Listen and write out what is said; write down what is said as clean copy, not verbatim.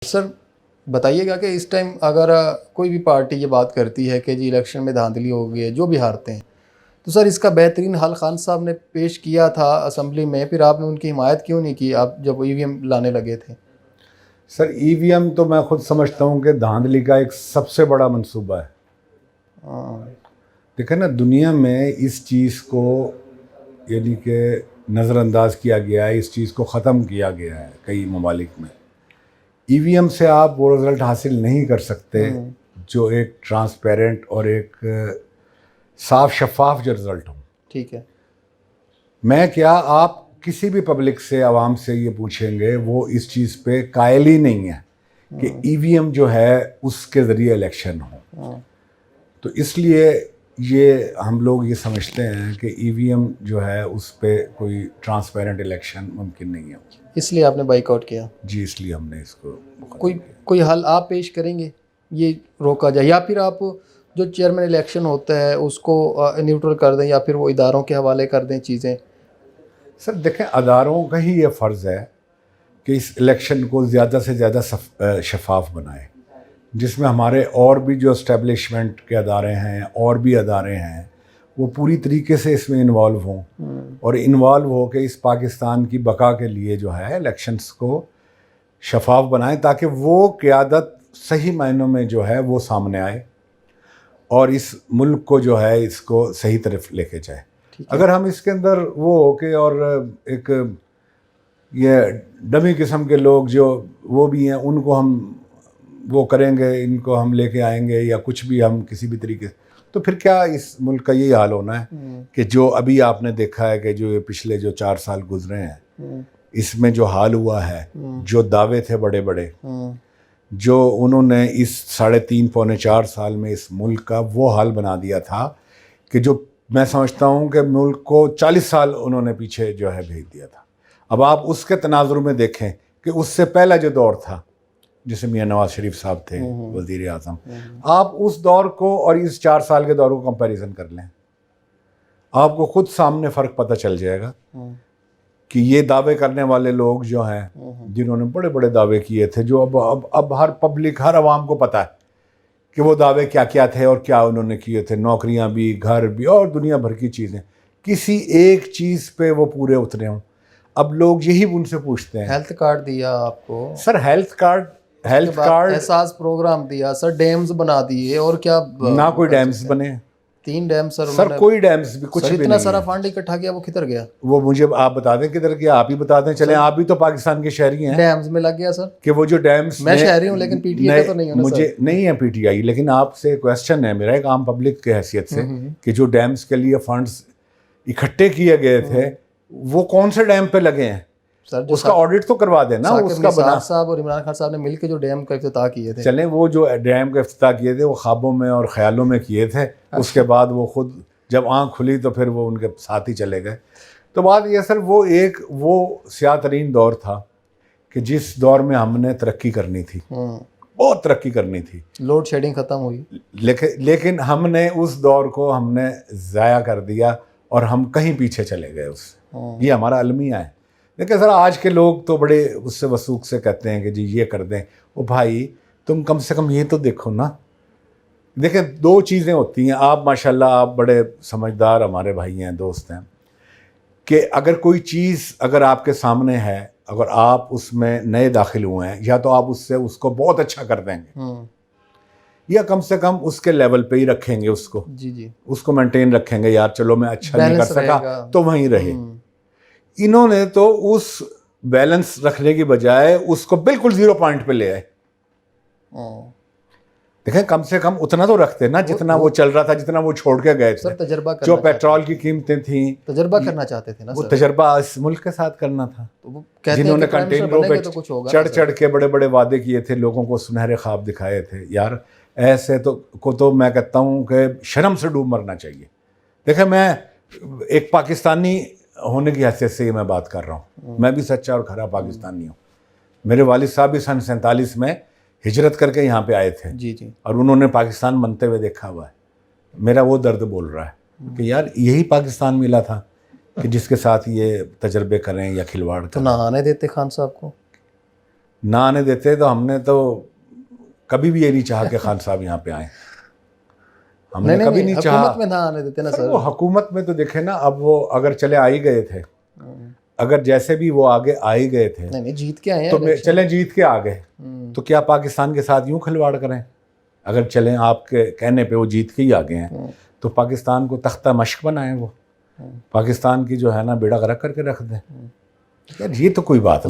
سر بتائیے گا کہ اس ٹائم اگر کوئی بھی پارٹی یہ بات کرتی ہے کہ جی الیکشن میں دھاندلی ہو گئی ہے، جو بھی ہارتے ہیں، تو سر اس کا بہترین حل خان صاحب نے پیش کیا تھا اسمبلی میں، پھر آپ نے ان کی حمایت کیوں نہیں کی آپ جب ای وی ایم لانے لگے تھے؟ سر ای وی ایم تو میں خود سمجھتا ہوں کہ دھاندلی کا ایک سب سے بڑا منصوبہ ہے۔ دیکھیں نا، دنیا میں اس چیز کو یعنی کہ نظر انداز کیا گیا ہے، اس چیز کو ختم کیا گیا ہے کئی ممالک میں۔ ای وی ایم سے آپ وہ رزلٹ حاصل نہیں کر سکتے جو ایک ٹرانسپیرنٹ اور ایک صاف شفاف جو رزلٹ ہو۔ ٹھیک ہے۔ میں کیا، آپ کسی بھی پبلک سے، عوام سے یہ پوچھیں گے، وہ اس چیز پہ قائل ہی نہیں ہے کہ ای وی ایم جو ہے اس کے ذریعے الیکشن ہو۔ تو اس لیے یہ ہم لوگ یہ سمجھتے ہیں کہ ای وی ایم جو ہے اس پہ کوئی ٹرانسپیرنٹ الیکشن ممکن نہیں ہے۔ اس لیے آپ نے بائیک آؤٹ کیا؟ جی، اس لیے ہم نے اس کو کوئی حل آپ پیش کریں گے یہ روکا جائے، یا پھر آپ جو چیئرمین الیکشن ہوتا ہے اس کو نیوٹرل کر دیں، یا پھر وہ اداروں کے حوالے کر دیں چیزیں؟ سر دیکھیں، اداروں کا ہی یہ فرض ہے کہ اس الیکشن کو زیادہ سے زیادہ شفاف بنائے، جس میں ہمارے اور بھی جو اسٹیبلشمنٹ کے ادارے ہیں اور بھی ادارے ہیں وہ پوری طریقے سے اس میں انوالو ہوں، اور انوالو ہو کے اس پاکستان کی بقا کے لیے جو ہے الیکشنز کو شفاف بنائیں، تاکہ وہ قیادت صحیح معنوں میں جو ہے وہ سامنے آئے اور اس ملک کو جو ہے اس کو صحیح طرف لے کے جائے۔ اگر ہم اس کے اندر وہ ہو کے اور ایک یہ ڈمی قسم کے لوگ جو وہ بھی ہیں ان کو ہم وہ کریں گے، ان کو ہم لے کے آئیں گے یا کچھ بھی ہم کسی بھی طریقے سے، تو پھر کیا اس ملک کا یہی حال ہونا ہے کہ جو ابھی آپ نے دیکھا ہے کہ جو پچھلے جو 4 سال گزرے ہیں اس میں جو حال ہوا ہے، جو دعوے تھے بڑے بڑے جو انہوں نے اس 3.5 پونے 4 سال میں اس ملک کا وہ حال بنا دیا تھا کہ جو میں سمجھتا ہوں کہ ملک کو 40 سال انہوں نے پیچھے جو ہے بھیج دیا تھا۔ اب آپ اس کے تناظر میں دیکھیں کہ اس سے پہلا جو دور تھا جسے میاں نواز شریف صاحب تھے وزیر اعظم، آپ اس دور کو اور اس 4 سال کے دور کو کمپیریزن کر لیں، آپ کو خود سامنے فرق پتہ چل جائے گا کہ یہ دعوے کرنے والے لوگ جو ہیں جنہوں نے بڑے بڑے دعوے کیے تھے، جو اب ہر پبلک، ہر عوام کو پتہ ہے کہ وہ دعوے کیا کیا تھے اور کیا انہوں نے کیے تھے، نوکریاں بھی، گھر بھی اور دنیا بھر کی چیزیں، کسی ایک چیز پہ وہ پورے اترے ہوں۔ اب لوگ یہی ان سے پوچھتے ہیں۔ ہیلتھ کارڈ دیا آپ کو سر، ہیلتھ کارڈ احساس پروگرام دیا سر، ڈیمز بنا دیے، اور کیا نہ کوئی ڈیمز بنے؟ 3 ڈیم سر کوئی ڈیمز بھی کچھ بھی نہیں، اتنا سارا فنڈ اکٹھا کیا، وہ کدھر گیا؟ وہ مجھے آپ بتا دیں کدھر گیا، آپ ہی بتا دیں، چلیں آپ بھی تو پاکستان کے شہری ہیں۔ ڈیمز میں لگ گیا سر، کہ وہ جو ڈیمز، میں شہری ہوں لیکن پی ٹی آئی کا تو نہیں ہوں۔ مجھے نہیں ہے پی ٹی آئی، لیکن آپ سے کویسچن ہے میرا ایک عام پبلک کی حیثیت سے کہ جو ڈیمز کے لیے فنڈز اکٹھے کیے گئے تھے وہ کون سے ڈیم پہ لگے ہیں؟ اس کا آڈٹ تو کروا دینا اس کا بنا۔ صاحب اور عمران خان صاحب نے مل کے جو ڈیم کا افتتاح کیے تھے، چلیں وہ جو ڈیم کا افتتاح کیے تھے وہ خوابوں میں اور خیالوں میں کیے تھے، اس کے بعد وہ خود جب آنکھ کھلی تو پھر وہ ان کے ساتھ ہی چلے گئے۔ تو بات یہ سر، وہ سیاہ ترین دور تھا کہ جس دور میں ہم نے ترقی کرنی تھی، بہت ترقی کرنی تھی، لوڈ شیڈنگ ختم ہوئی، لیکن ہم نے اس دور کو ہم نے ضائع کر دیا اور ہم کہیں پیچھے چلے گئے اس سے۔ یہ ہمارا المیہ ہے۔ لیکن سر آج کے لوگ تو بڑے اس سے وثوق سے کہتے ہیں کہ جی یہ کر دیں۔ وہ بھائی تم کم سے کم یہ تو دیکھو نا، دیکھیں 2 چیزیں ہوتی ہیں، آپ ماشاءاللہ آپ بڑے سمجھدار ہمارے بھائی ہیں، دوست ہیں، کہ اگر کوئی چیز اگر آپ کے سامنے ہے، اگر آپ اس میں نئے داخل ہوئے ہیں، یا تو آپ اس کو بہت اچھا کر دیں گے، یا کم سے کم اس کے لیول پہ ہی رکھیں گے اس کو، اس کو مینٹین رکھیں گے، یار چلو میں اچھا نہیں کر سکا تو وہیں رہے۔ انہوں نے تو اس بیلنس رکھنے کی بجائے اس کو بالکل 0 پوائنٹ پہ لے آئے۔ دیکھیں کم سے کم اتنا تو رکھتے نا جتنا وہ چل رہا تھا، جتنا وہ چھوڑ کے گئے تھے۔ تجربہ جو پیٹرول کی قیمتیں تھیں، تجربہ کرنا چاہتے تھے نا، وہ تجربہ اس ملک کے ساتھ کرنا تھا۔ جنہوں نے کنٹینروں پہ چڑھ کے بڑے بڑے وعدے کیے تھے، لوگوں کو سنہرے خواب دکھائے تھے، یار ایسے تو میں کہتا ہوں کہ شرم سے ڈوب مرنا چاہیے۔ دیکھیں میں ایک پاکستانی ہونے کی حیثیت سے یہ میں بات کر رہا ہوں، میں بھی سچا اور کھرا پاکستانی ہوں۔ میرے والد صاحب بھی سن 47 میں ہجرت کر کے یہاں پہ آئے تھے، اور انہوں نے پاکستان بنتے ہوئے دیکھا ہوا ہے۔ میرا وہ درد بول رہا ہے کہ یار یہی پاکستان ملا تھا کہ جس کے ساتھ یہ تجربے کریں یا کھلواڑ کریں۔ تو نہ آنے دیتے خان صاحب کو؟ نہ آنے دیتے تو ہم نے تو کبھی بھی یہ نہیں چاہا کہ خان صاحب یہاں پہ آئیں. ہم نے کبھی نہیں چاہا. حکومت میں نہ آنے دیتے نا سر. وہ حکومت میں تو دیکھیں نا, اب وہ اگر چلے آ ہی گئے تھے, اگر جیسے بھی وہ آگے آ ہی گئے تھے, نہیں جیت کے آئے ہیں تو چلیں جیت کے آ گئے, تو کیا پاکستان کے ساتھ یوں کھلواڑ کریں؟ اگر چلیں آپ کے کہنے پہ وہ جیت کے ہی آ گئے ہیں, تو پاکستان کو تختہ مشق بنائیں, وہ پاکستان کی جو ہے نا بیڑا غرق کر کے رکھ دیں. یار یہ تو کوئی بات نہیں.